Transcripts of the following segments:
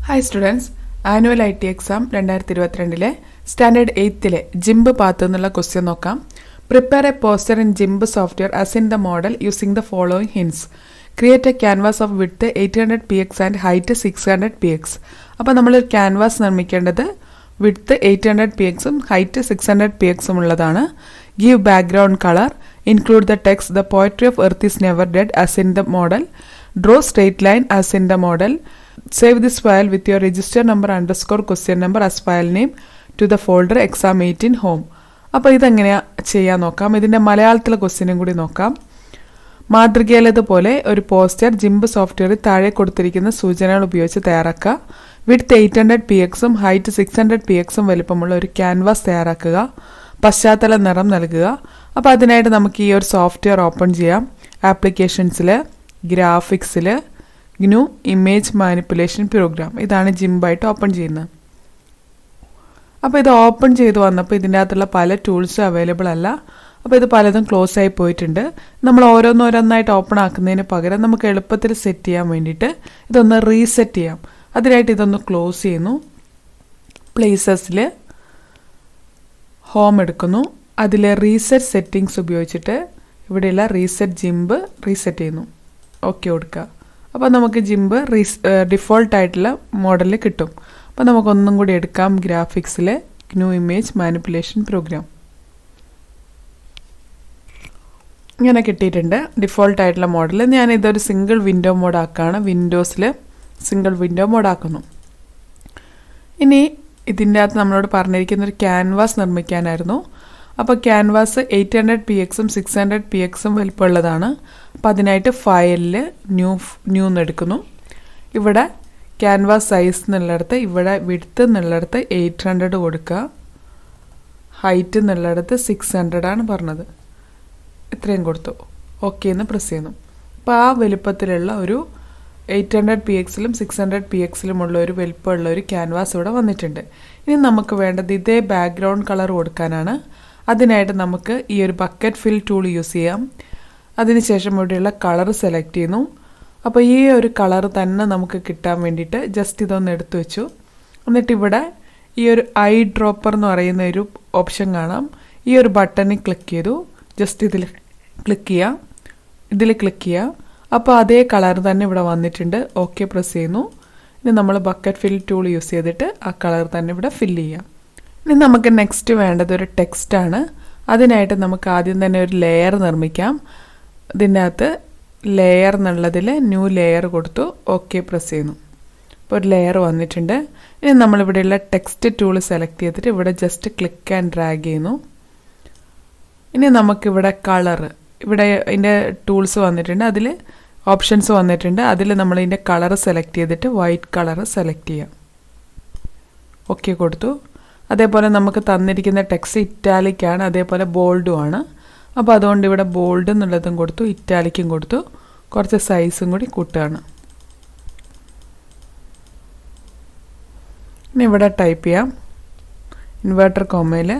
Hi students, Annual IT Exam 2022 Standard 8th GIMP path എന്നുള്ള question നോക്കാം. Prepare a poster in GIMP software as in the model using the following hints. Create a canvas of width 800 px and height 600 px. അപ്പോൾ നമ്മൾ ഒരു canvas നിർമ്മിക്കേണ്ടത് width 800 px ഉം height 600 px ഉം ഉള്ളതാണ്. Give background color. Include the text "The poetry of earth is never dead" as in the model. Draw straight line as in the model. Save this file with your register number _ question number as file name to the folder exam 18 home. അപ്പോൾ ഇതെങ്ങനെയാ ചെയ്യാൻ നോക്കാം. ഇതിന്റെ മലയാളത്തിലെ ക്വസ്റ്റ്യനും കൂടി നോക്കാം. മാതൃകയിലേതുപോലെ ഒരു പോസ്റ്റർ ജിംപ് സോഫ്റ്റ്വെയറിൽ താഴെ കൊടുത്തിരിക്കുന്ന സൂചനകൾ ഉപയോഗിച്ച് തയ്യാറാക്കുക. വിഡ്ത്ത് 800 px ഉം ഹൈറ്റ് 600 px ഉം വലിപ്പമുള്ള ഒരു ക്യാൻവാസ് തയ്യാറാക്കുക. പശ്ചാത്തല നിറം നൽകുക. അപ്പോൾ അതിനായിട്ട് നമുക്ക് ഈ ഒരു സോഫ്റ്റ്വെയർ ഓപ്പൺ ചെയ്യാം. ആപ്ലിക്കേഷൻസിൽ ഗ്രാഫിക്സിൽ GNU ഇമേജ് മാനിപ്പുലേഷൻ പ്രോഗ്രാം ഇതാണ് ജിംപായിട്ട് ഓപ്പൺ ചെയ്യുന്നത്. അപ്പോൾ ഇത് ഓപ്പൺ ചെയ്ത് വന്നപ്പോൾ ഇതിൻ്റെ അകത്തുള്ള പല ടൂൾസും അവൈലബിൾ അല്ല. അപ്പോൾ ഇത് പലതും ക്ലോസ് ആയി പോയിട്ടുണ്ട്. നമ്മൾ ഓരോന്നോരോന്നായിട്ട് ഓപ്പൺ ആക്കുന്നതിന് പകരം നമുക്ക് എളുപ്പത്തിൽ സെറ്റ് ചെയ്യാൻ വേണ്ടിയിട്ട് ഇതൊന്ന് റീസെറ്റ് ചെയ്യാം. അതിനായിട്ട് ഇതൊന്ന് ക്ലോസ് ചെയ്യുന്നു. പ്ലേസസിൽ ഹോം എടുക്കുന്നു. അതിൽ റീസെറ്റ് സെറ്റിങ്സ് ഉപയോഗിച്ചിട്ട് ഇവിടെയുള്ള റീസെറ്റ് ജിംപ് റീസെറ്റ് ചെയ്യുന്നു. ഓക്കെ കൊടുക്കുക. അപ്പോൾ നമുക്ക് ജിംപ് ഡിഫോൾട്ടായിട്ടുള്ള മോഡലിൽ കിട്ടും. അപ്പോൾ നമുക്കൊന്നും കൂടി എടുക്കാം. ഗ്രാഫിക്സിലെ GNU ഇമേജ് മാനിപ്പുലേഷൻ പ്രോഗ്രാം ഇങ്ങനെ കിട്ടിയിട്ടുണ്ട്. ഡിഫോൾട്ടായിട്ടുള്ള മോഡൽ. ഞാൻ ഇതൊരു സിംഗിൾ വിൻഡോ മോഡാക്കുകയാണ്. വിൻഡോസിൽ സിംഗിൾ വിൻഡോ മോഡാക്കുന്നു. ഇനി ഇതിൻ്റെ അകത്ത് നമ്മളോട് പറഞ്ഞിരിക്കുന്ന ഒരു ക്യാൻവാസ് നിർമ്മിക്കാനായിരുന്നു. അപ്പോൾ ക്യാൻവാസ് 800 px ഉം 600 px ഉം വലിപ്പമുള്ളതാണ്. അപ്പോൾ അതിനായിട്ട് ഫയലിൽ ന്യൂ എടുക്കുന്നു. ഇവിടെ ക്യാൻവാസ് സൈസ് എന്നുള്ളിടത്ത് ഇവിടെ വിഡ്ത്ത് എന്നുള്ളിടത്ത് 800 കൊടുക്കുക. ഹൈറ്റ് എന്നുള്ളിടത്ത് 600 ആണ് പറഞ്ഞത്. ഇത്രയും കൊടുത്തു. ഓക്കെ എന്ന് പ്രസ് ചെയ്യുന്നു. അപ്പോൾ ആ വലുപ്പത്തിലുള്ള ഒരു 800 pxലും 600 pxലുമുള്ള ഒരു വലിപ്പമുള്ള ഒരു ക്യാൻവാസ് ഇവിടെ വന്നിട്ടുണ്ട്. ഇനി നമുക്ക് വേണ്ടത് ഇതേ ബാക്ക്ഗ്രൗണ്ട് കളർ കൊടുക്കാനാണ്. അതിനായിട്ട് നമുക്ക് ഈ ഒരു ബക്കറ്റ് ഫിൽ ടൂൾ യൂസ് ചെയ്യാം. അതിനുശേഷം ഇവിടെയുള്ള കളർ സെലക്ട് ചെയ്യുന്നു. അപ്പോൾ ഈ ഒരു കളർ തന്നെ നമുക്ക് കിട്ടാൻ വേണ്ടിയിട്ട് ജസ്റ്റ് ഇതൊന്ന് എടുത്തു വെച്ചു. എന്നിട്ട് ഇവിടെ ഈ ഒരു ഐ ഡ്രോപ്പർ എന്ന് പറയുന്ന ഒരു ഓപ്ഷൻ കാണാം. ഈ ഒരു ബട്ടണിൽ ക്ലിക്ക് ചെയ്തു. ജസ്റ്റ് ഇതിൽ ക്ലിക്ക് ചെയ്യുക. അപ്പോൾ അതേ കളർ തന്നെ ഇവിടെ വന്നിട്ടുണ്ട്. ഓക്കെ പ്രസ് ചെയ്യുന്നു. ഇനി നമ്മൾ ബക്കറ്റ് ഫിൽ ടൂൾ യൂസ് ചെയ്തിട്ട് ആ കളർ തന്നെ ഇവിടെ ഫില്ല് ചെയ്യാം. ഇനി നമുക്ക് നെക്സ്റ്റ് വേണ്ടത് ഒരു ടെക്സ്റ്റാണ്. അതിനായിട്ട് നമുക്ക് ആദ്യം തന്നെ ഒരു ലെയർ നിർമ്മിക്കാം. ഇതിൻ്റെ അകത്ത് ലെയർ എന്നുള്ളതിൽ ന്യൂ ലെയർ കൊടുത്തു. ഓക്കെ പ്രസ് ചെയ്യുന്നു. ഇപ്പോൾ ഒരു ലെയർ വന്നിട്ടുണ്ട്. ഇനി നമ്മളിവിടെയുള്ള ടെക്സ്റ്റ് ടൂൾ സെലക്ട് ചെയ്തിട്ട് ഇവിടെ ജസ്റ്റ് ക്ലിക്ക് ആൻഡ് ഡ്രാഗ് ചെയ്യുന്നു. ഇനി നമുക്കിവിടെ കളർ ഇവിടെ ഇതിൻ്റെ ടൂൾസ് വന്നിട്ടുണ്ട്. അതിൽ ഓപ്ഷൻസ് വന്നിട്ടുണ്ട്. അതിൽ നമ്മൾ ഇതിൻ്റെ കളർ സെലക്ട് ചെയ്തിട്ട് വൈറ്റ് കളർ സെലക്ട് ചെയ്യാം. ഓക്കെ കൊടുത്തു. അതേപോലെ നമുക്ക് തന്നിരിക്കുന്ന ടെക്സ്റ്റ് ഇറ്റാലിക്കാണ്. അതേപോലെ ബോൾഡും ആണ്. അപ്പോൾ അതുകൊണ്ട് ഇവിടെ ബോൾഡ് എന്നുള്ളതും കൊടുത്തു, ഇറ്റാലിക്കും കൊടുത്തു. കുറച്ച് സൈസും കൂടി കൂട്ടുകയാണ്. ഇനി ഇവിടെ ടൈപ്പ് ചെയ്യാം. ഇൻവേർട്ടർ കോമയിൽ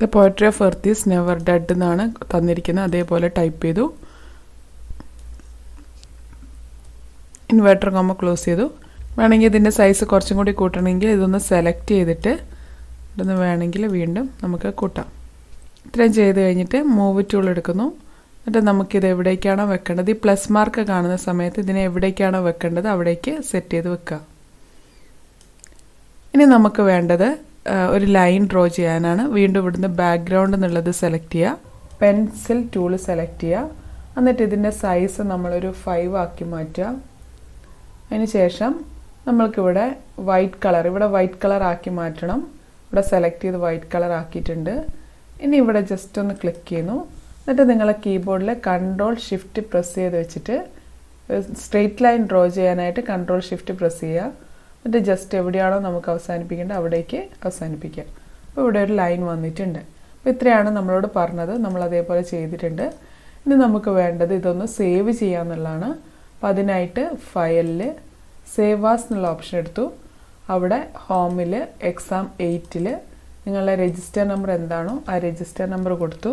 The poetry of earth is never dead എന്നാണ് തന്നിരിക്കുന്നത്. അതേപോലെ ടൈപ്പ് ചെയ്തു. ഇൻവേർട്ടർ കോമ ക്ലോസ് ചെയ്തു. വേണമെങ്കിൽ ഇതിൻ്റെ സൈസ് കുറച്ചും കൂടി കൂട്ടണമെങ്കിൽ ഇതൊന്ന് സെലക്ട് ചെയ്തിട്ട് ഇതൊന്ന് വേണമെങ്കിൽ വീണ്ടും നമുക്ക് കൂട്ടാം. ഇത്രയും ചെയ്ത് കഴിഞ്ഞിട്ട് മൂവ് ടൂൾ എടുക്കുന്നു. എന്നിട്ട് നമുക്കിത് എവിടേക്കാണോ വെക്കേണ്ടത്, ഈ പ്ലസ് മാർക്ക് കാണുന്ന സമയത്ത് ഇതിനെ എവിടേക്കാണോ വെക്കേണ്ടത് അവിടേക്ക് സെറ്റ് ചെയ്ത് വെക്കുക. ഇനി നമുക്ക് വേണ്ടത് ഒരു ലൈൻ ഡ്രോ ചെയ്യാനാണ്. വീണ്ടും ഇവിടുന്ന് ബാക്ക്ഗ്രൗണ്ട് എന്നുള്ളത് സെലക്ട് ചെയ്യുക. പെൻസിൽ ടൂൾ സെലക്ട് ചെയ്യുക. എന്നിട്ട് ഇതിൻ്റെ സൈസ് നമ്മളൊരു 5 ആക്കി മാറ്റുക. അതിന് ശേഷം നമ്മൾക്കിവിടെ വൈറ്റ് കളർ ആക്കി മാറ്റണം. ഇവിടെ സെലക്ട് ചെയ്ത് വൈറ്റ് കളർ ആക്കിയിട്ടുണ്ട്. ഇനി ഇവിടെ ജസ്റ്റ് ഒന്ന് ക്ലിക്ക് ചെയ്യുന്നു. എന്നിട്ട് നിങ്ങളെ കീബോർഡിൽ Ctrl+Shift പ്രസ് ചെയ്ത് വെച്ചിട്ട് സ്ട്രെയിറ്റ് ലൈൻ ഡ്രോ ചെയ്യാനായിട്ട് Ctrl+Shift പ്രസ് ചെയ്യുക. എന്നിട്ട് ജസ്റ്റ് എവിടെയാണോ നമുക്ക് അവസാനിപ്പിക്കേണ്ടത് അവിടേക്ക് അവസാനിപ്പിക്കുക. അപ്പോൾ ഇവിടെ ഒരു ലൈൻ വന്നിട്ടുണ്ട്. ഇത്രയാണ് നമ്മളോട് പറഞ്ഞത്. നമ്മൾ അതേപോലെ ചെയ്തിട്ടുണ്ട്. ഇനി നമുക്ക് വേണ്ടത് ഇതൊന്ന് സേവ് ചെയ്യാന്നുള്ളതാണ്. അപ്പോൾ അതിനായിട്ട് ഫയലിൽ സേവ് ആസ് എന്നുള്ള ഓപ്ഷൻ എടുത്തു. അവിടെ ഹോമിൽ എക്സാം 8 നിങ്ങളുടെ രജിസ്റ്റർ നമ്പർ എന്താണോ ആ രജിസ്റ്റർ നമ്പർ കൊടുത്തു.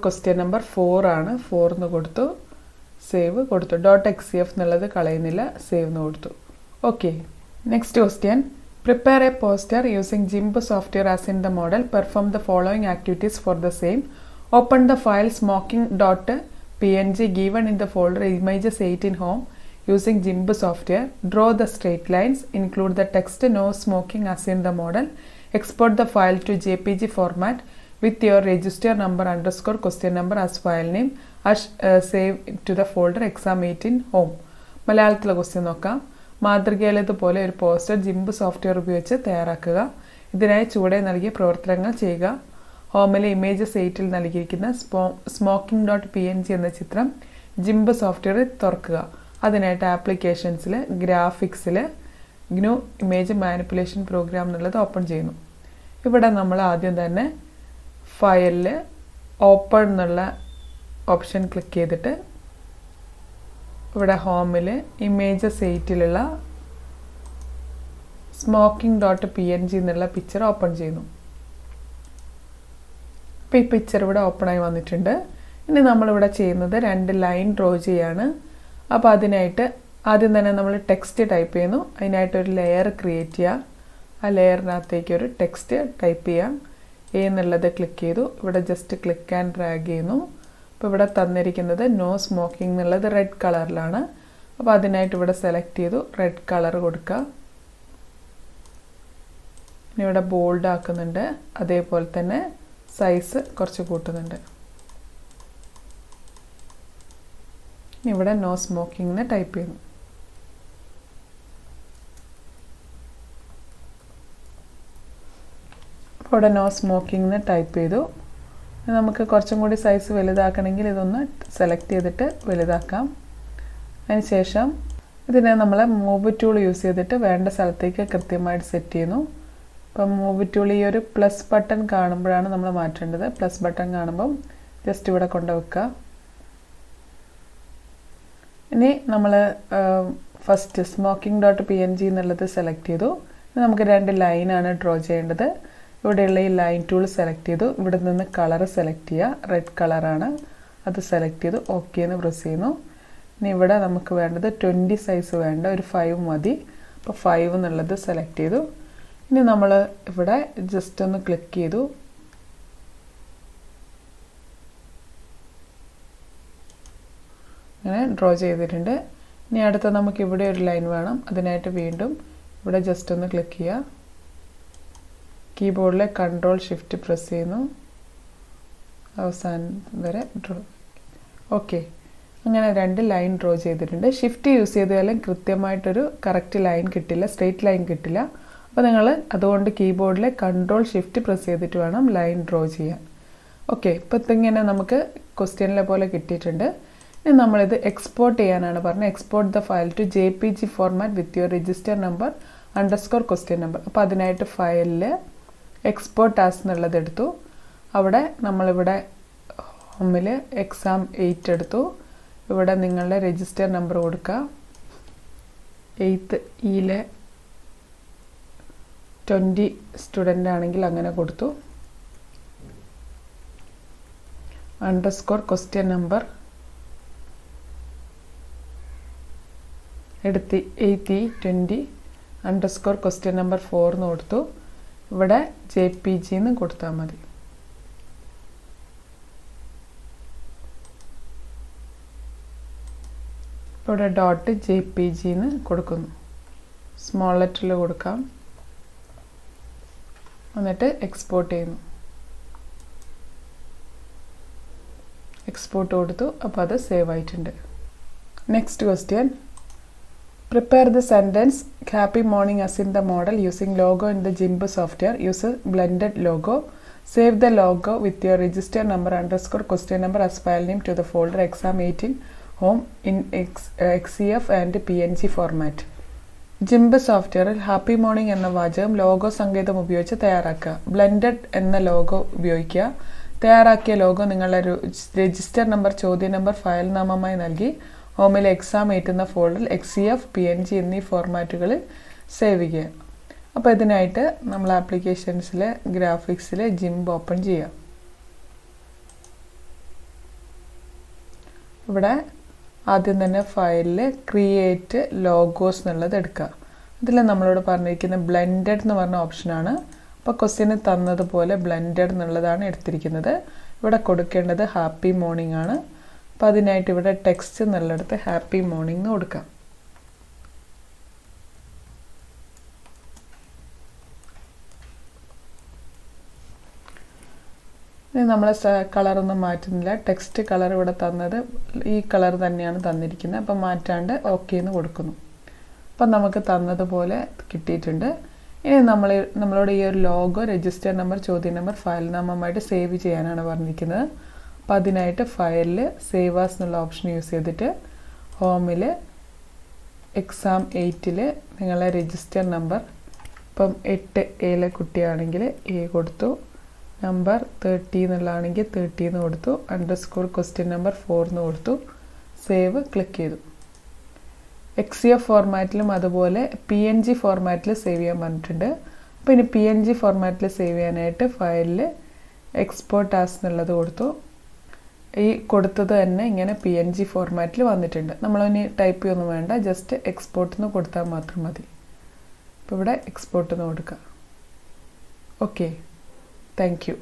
_question നമ്പർ 4 ആണ്, 4 എന്ന് കൊടുത്തു. സേവ് കൊടുത്തു. .xcf എന്നുള്ളത് കളയുന്നില്ല, സേവ് എന്ന് കൊടുത്തു. Okay. Next question. Prepare a poster using GIMP software as in the model. Perform the following activities for the same. Open the file smoking.png given in the folder images 8 in home using GIMP software. Draw the straight lines. Include the text no smoking as in the model. Export the file to JPG format with your register number _question number as file name. Save to the folder exam 8 in home. മലയാളത്തിലെ question നോക്കാം. മാതൃകയിലേതുപോലെ ഒരു poster GIMP software ഉപയോഗിച്ച് തയ്യാറാക്കുക. ഇതിനായി ചുവടെ നൽകിയ പ്രവർത്തനങ്ങൾ ചെയ്യുക. ഹോമിലെ ഇമേജസ് 8 നൽകിയിരിക്കുന്ന smoking.png എന്ന ചിത്രം ജിംപ് സോഫ്റ്റ്വെയർ തുറക്കുക. അതിനായിട്ട് ആപ്ലിക്കേഷൻസിൽ ഗ്രാഫിക്സിൽ GNU ഇമേജ് മാനിപ്പുലേഷൻ പ്രോഗ്രാം എന്നുള്ളത് ഓപ്പൺ ചെയ്യുന്നു. ഇവിടെ നമ്മൾ ആദ്യം തന്നെ ഫയലിൽ ഓപ്പൺ എന്നുള്ള ഓപ്ഷൻ ക്ലിക്ക് ചെയ്തിട്ട് ഇവിടെ ഹോമിൽ ഇമേജസ് 8 smoking.png എന്നുള്ള പിക്ചർ ഓപ്പൺ ചെയ്യുന്നു. അപ്പോൾ ഈ പിക്ചർ ഇവിടെ ഓപ്പണായി വന്നിട്ടുണ്ട്. ഇനി നമ്മളിവിടെ ചെയ്യുന്നത് 2 ലൈൻ ഡ്രോ ചെയ്യാണ്. അപ്പോൾ അതിനായിട്ട് ആദ്യം തന്നെ നമ്മൾ ടെക്സ്റ്റ് ടൈപ്പ് ചെയ്യുന്നു. അതിനായിട്ടൊരു ലെയർ ക്രിയേറ്റ് ചെയ്യുക. ആ ലെയറിനകത്തേക്ക് ഒരു ടെക്സ്റ്റ് ടൈപ്പ് ചെയ്യാം. എന്നുള്ളത് ക്ലിക്ക് ചെയ്തു. ഇവിടെ ജസ്റ്റ് ക്ലിക്ക് ആൻഡ് ഡ്രാഗ് ചെയ്യുന്നു. അപ്പോൾ ഇവിടെ തന്നിരിക്കുന്നത് നോ സ്മോക്കിംഗ് എന്നുള്ളത് റെഡ് കളറിലാണ്. അപ്പോൾ അതിനായിട്ട് ഇവിടെ സെലക്ട് ചെയ്തു, റെഡ് കളർ കൊടുക്കുക. ഇനി ഇവിടെ ബോൾഡ് ആക്കുന്നുണ്ട്. അതേപോലെ തന്നെ സൈസ് കുറച്ച് കൂട്ടുന്നുണ്ട്. ഇനി ഇവിടെ നോ സ്മോക്കിംഗ് എന്ന് ടൈപ്പ് ചെയ്യുന്നു. അപ്പോൾ ഇവിടെ നോ സ്മോക്കിംഗ് എന്ന് ടൈപ്പ് ചെയ്തു. നമുക്ക് കുറച്ചും കൂടി സൈസ് വലുതാക്കണമെങ്കിൽ ഇതൊന്ന് സെലക്ട് ചെയ്തിട്ട് വലുതാക്കാം. അതിനുശേഷം ഇതിനെ നമ്മൾ മൂവ് ടൂൾ യൂസ് ചെയ്തിട്ട് വേണ്ട സ്ഥലത്തേക്ക് കൃത്യമായിട്ട് സെറ്റ് ചെയ്യുന്നു. അപ്പം മൂവ് ടൂൾ ഈ ഒരു പ്ലസ് ബട്ടൺ കാണുമ്പോഴാണ് നമ്മൾ മാറ്റേണ്ടത്. പ്ലസ് ബട്ടൺ കാണുമ്പം ജസ്റ്റ് ഇവിടെ കൊണ്ടുവെക്കുക. ഇനി നമ്മൾ ഫസ്റ്റ് smoking.png എന്നുള്ളത് സെലക്ട് ചെയ്തു. നമുക്ക് 2 ലൈനാണ് ഡ്രോ ചെയ്യേണ്ടത്. ഇവിടെയുള്ള ഈ ലൈൻ ടൂൾ സെലക്ട് ചെയ്തു. ഇവിടെ നിന്ന് കളർ സെലക്ട് ചെയ്യുക. റെഡ് കളറാണ്, അത് സെലക്ട് ചെയ്തു ഓക്കെ എന്ന് പ്രസ് ചെയ്യുന്നു. ഇനി ഇവിടെ നമുക്ക് വേണ്ടത് 20 സൈസ് വേണ്ട, ഒരു 5 മതി. അപ്പോൾ 5 എന്നുള്ളത് സെലക്ട് ചെയ്തു. ഇനി നമ്മൾ ഇവിടെ ജസ്റ്റ് ഒന്ന് ക്ലിക്ക് ചെയ്തു. അങ്ങനെ ഡ്രോ ചെയ്തിട്ടുണ്ട്. ഇനി അടുത്ത നമുക്ക് ഇവിടെ ഒരു ലൈൻ വേണം. അതിനായിട്ട് വീണ്ടും ഇവിടെ ജസ്റ്റ് ഒന്ന് ക്ലിക്ക് ചെയ്യുക. കീബോർഡിലെ Ctrl+Shift പ്രസ് ചെയ്യുന്നു. അവസാനം വരെ ഡ്രോ. ഓക്കെ. അങ്ങനെ 2 ലൈൻ ഡ്രോ ചെയ്തിട്ടുണ്ട്. ഷിഫ്റ്റ് യൂസ് ചെയ്താലും കൃത്യമായിട്ടൊരു കറക്റ്റ് ലൈൻ കിട്ടില്ല, സ്ട്രെയിറ്റ് ലൈൻ കിട്ടില്ല. അപ്പോൾ നിങ്ങൾ അതുകൊണ്ട് കീബോർഡിലെ Ctrl+Shift പ്രസ് ചെയ്തിട്ട് വേണം ലൈൻ ഡ്രോ ചെയ്യാൻ. ഓക്കെ. ഇപ്പോൾ ഇതിങ്ങനെ നമുക്ക് ക്വസ്റ്റ്യനിലെ പോലെ കിട്ടിയിട്ടുണ്ട്. ഇനി നമ്മളിത് എക്സ്പോർട്ട് ചെയ്യാനാണ് പറഞ്ഞത്. Export the file to JPG format with your register number _question number. അപ്പോൾ അതിനായിട്ട് ഫയലിൽ എക്സ്പോർട്ട് ആസ് എന്നുള്ളത് എടുത്തു. അവിടെ നമ്മളിവിടെ ഹോമിൽ exam 8 എടുത്തു. ഇവിടെ നിങ്ങളുടെ രജിസ്റ്റർ നമ്പർ കൊടുക്കുക. 8th E 20 സ്റ്റുഡൻ്റ് ആണെങ്കിൽ അങ്ങനെ കൊടുത്തു. _question number എടുത്ത് 8th E 20 _question number 4 എന്ന് കൊടുത്തു. ഇവിടെ JPG എന്ന് കൊടുത്താൽ മതി. ഇവിടെ .jpg എന്ന് കൊടുക്കുന്നു. സ്മോൾ ലെറ്ററിൽ കൊടുക്കാം. എന്നിട്ട് എക്സ്പോർട്ട് ചെയ്യുന്നു. എക്സ്പോർട്ട് കൊടുത്തു. അപ്പോൾ അത് സേവ് ആയിട്ടുണ്ട്. Next question. Prepare the sentence happy morning as in the model using logo in the GIMP software. Use a blended logo. Save the logo with your register number _question number as file name to the folder exam 18 home in XCF and PNG format. GIMP സോഫ്റ്റ്വെയറിൽ happy morning എന്ന വാചകം logo സങ്കേതം ഉപയോഗിച്ച് തയ്യാറാക്കുക. Blended എന്ന logo ഉപയോഗിക്കുക. തയ്യാറാക്കിയ logo നിങ്ങളുടെ രജിസ്റ്റർ നമ്പർ, ചോദ്യ നമ്പർ, ഫയൽ നാമമായി നൽകി ഹോമിലെ എക്സാം എഴുതുന്ന ഫോൾഡറിൽ XCF, PNG എന്നീ ഫോർമാറ്റുകളിൽ സേവ് ചെയ്യുക. അപ്പോൾ ഇതിനായിട്ട് നമ്മൾ ആപ്ലിക്കേഷൻസിൽ ഗ്രാഫിക്സിൽ ജിംബ് ഓപ്പൺ ചെയ്യുക. ഇവിടെ ആദ്യം തന്നെ ഫയലിൽ ക്രിയേറ്റ് ലോഗോസ് എന്നുള്ളത് എടുക്കുക. ഇതിൽ നമ്മളോട് പറഞ്ഞിരിക്കുന്ന ബ്ലെൻഡഡ് എന്ന് പറഞ്ഞ ഓപ്ഷനാണ്. അപ്പോൾ ക്വസ്റ്റ്യന് തന്നതുപോലെ ബ്ലെൻഡഡ് എന്നുള്ളതാണ് എടുത്തിരിക്കുന്നത്. ഇവിടെ കൊടുക്കേണ്ടത് ഹാപ്പി മോർണിംഗ് ആണ്. അപ്പോൾ അതിനായിട്ട് ഇവിടെ ടെക്സ്റ്റ് എന്നുള്ളിടത്ത് ഹാപ്പി മോർണിംഗ് എന്ന് കൊടുക്കാം. നമ്മൾ കളറൊന്നും മാറ്റുന്നില്ല. ടെക്സ്റ്റ് കളർ ഇവിടെ തന്നത് ഈ കളർ തന്നെയാണ് തന്നിരിക്കുന്നത്. അപ്പം മാറ്റാണ്ട് ഓക്കെ എന്ന് കൊടുക്കുന്നു. അപ്പം നമുക്ക് തന്നതുപോലെ കിട്ടിയിട്ടുണ്ട്. ഇനി നമ്മളോട് ഈ ഒരു ലോഗോ, രജിസ്റ്റർ നമ്പർ, ചോദ്യ നമ്പർ, ഫയൽ നാമമായിട്ട് സേവ് ചെയ്യാനാണ് പറഞ്ഞിരിക്കുന്നത്. അപ്പം അതിനായിട്ട് ഫയലിൽ സേവ് ആസ് എന്നുള്ള ഓപ്ഷൻ യൂസ് ചെയ്തിട്ട് ഹോമിൽ എക്സാം 8ൽ നിങ്ങളെ രജിസ്റ്റർ നമ്പർ, ഇപ്പം 8A കുട്ടിയാണെങ്കിൽ A കൊടുത്തു, നമ്പർ 30 എന്നുള്ളതാണെങ്കിൽ 30 എന്ന് കൊടുത്തു, _ ക്വസ്റ്റ്യൻ നമ്പർ 4 എന്ന് കൊടുത്തു, സേവ് ക്ലിക്ക് ചെയ്തു. XCF ഫോർമാറ്റിലും അതുപോലെ PNG ഫോർമാറ്റിൽ സേവ് ചെയ്യാൻ പറഞ്ഞിട്ടുണ്ട്. അപ്പോൾ ഇനി PNG ഫോർമാറ്റിൽ സേവ് ചെയ്യാനായിട്ട് ഫയലിൽ എക്സ്പോർട്ട് ആസ് എന്നുള്ളത് കൊടുത്തു. ഈ കൊടുത്തത് തന്നെ ഇങ്ങനെ PNG ഫോർമാറ്റിൽ വന്നിട്ടുണ്ട്. നമ്മളിനി ടൈപ്പ് ചെയ്യൊന്നും വേണ്ട, ജസ്റ്റ് എക്സ്പോർട്ട് എന്ന് കൊടുത്താൽ മാത്രം മതി. അപ്പോൾ ഇവിടെ എക്സ്പോർട്ട് എന്ന് കൊടുക്കുക. Okay, thank you.